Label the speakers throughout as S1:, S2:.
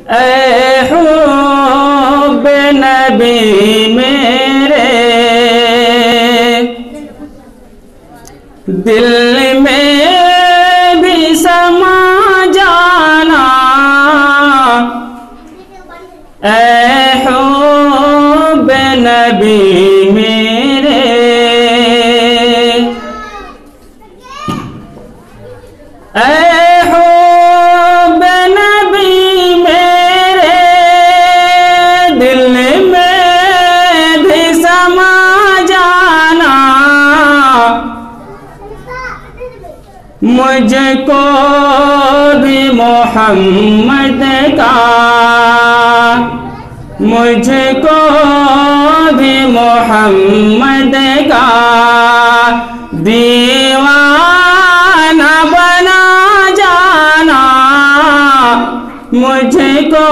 S1: ऐ हुब्ब नबी मेरे दिल में भी समा जाना। ऐ हुब्ब नबी मेरे ऐ हुब्ब नबी मेरे दिल में भी समा जाना। मुझको भी मोहम्मद का मुझको भी मोहम्मद का दीवाना बना जाना। मुझको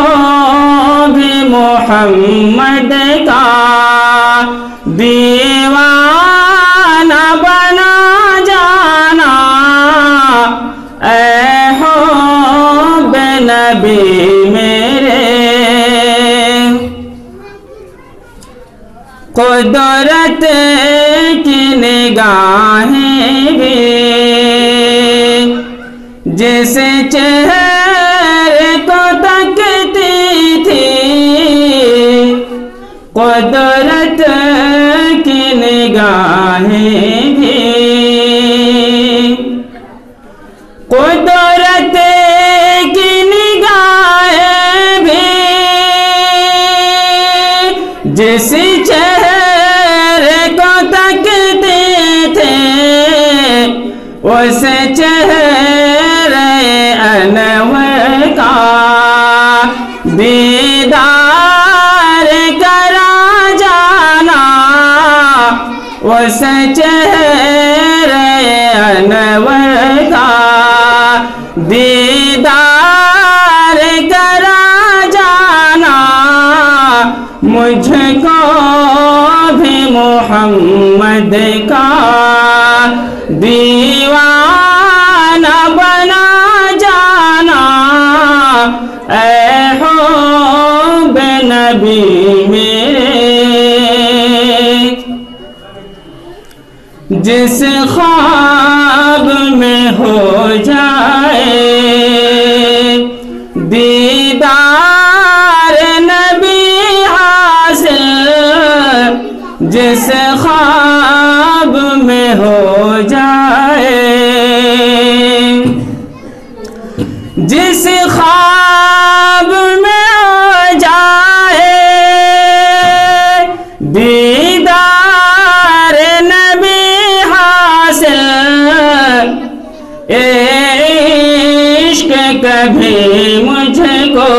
S1: भी मोहम्मद का दीवाना बना जाना। ऐ हुब्ब नबी मेरे कुदरत की निगाहें भी जिस चेहरे को तकती थी। कुदरत की निगाहें भी कुदरत की निगाहें भी जिस चेहरे को तकते थे उस चेहरे अनवर का दीदार करा जाना। उस चेहरे अनवर का दीदार करा जाना। मुझको भी मोहम्मद का दीवाना बना जाना। ऐ हुब्ब नबी मेरे जिस ख्वाब में हो जाए दीदार नबी हासिल। जिस ख्वाब में हो जाए जिस ख्वाब में हो जाए दीदार नबी हासिल। इश्क कभी मुझको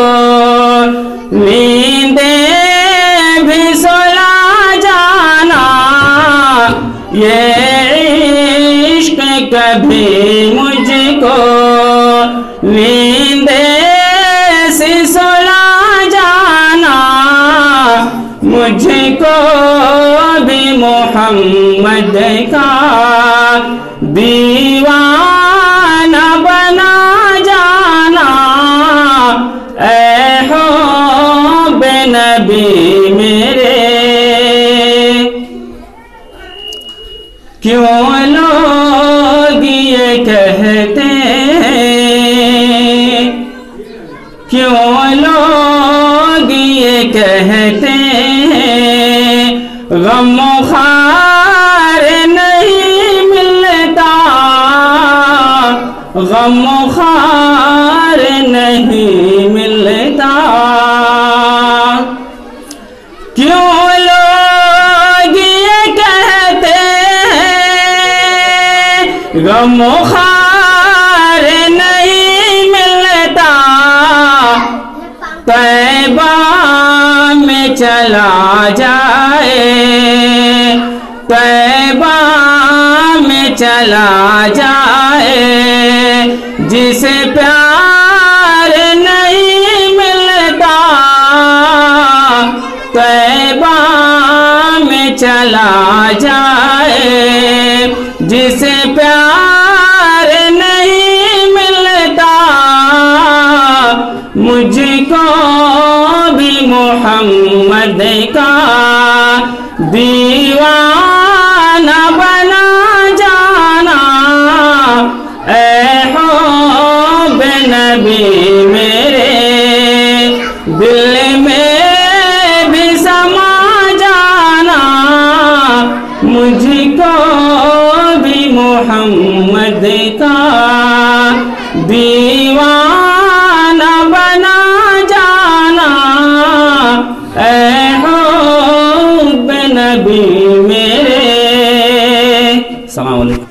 S1: नींदे भी सुला जाना। ये इश्क कभी मुझको नींदे से सुला जाना। मुझको भी मोहम्मद का दीवाना बना जाना। ऐ हुब्ब नबी मेरे क्यों लोग ये कहते हैं क्यों लोग ये कहते हैं गम खार नहीं मिलता। गम खार नहीं मिलता। क्यों लोग ये कहते हैं गम खार नहीं मिलता। तैबा में चला जाए तैबा में चला जाए जिसे प्यार नहीं मिलता। तैबा में चला जाए जिसे प्यार नहीं मिलता। मुझको मुझको भी मोहम्मद का दीवाना बना जाना। ऐ हुब्ब नबी मेरे दिल में भी समा जाना। मुझको भी मोहम्मद का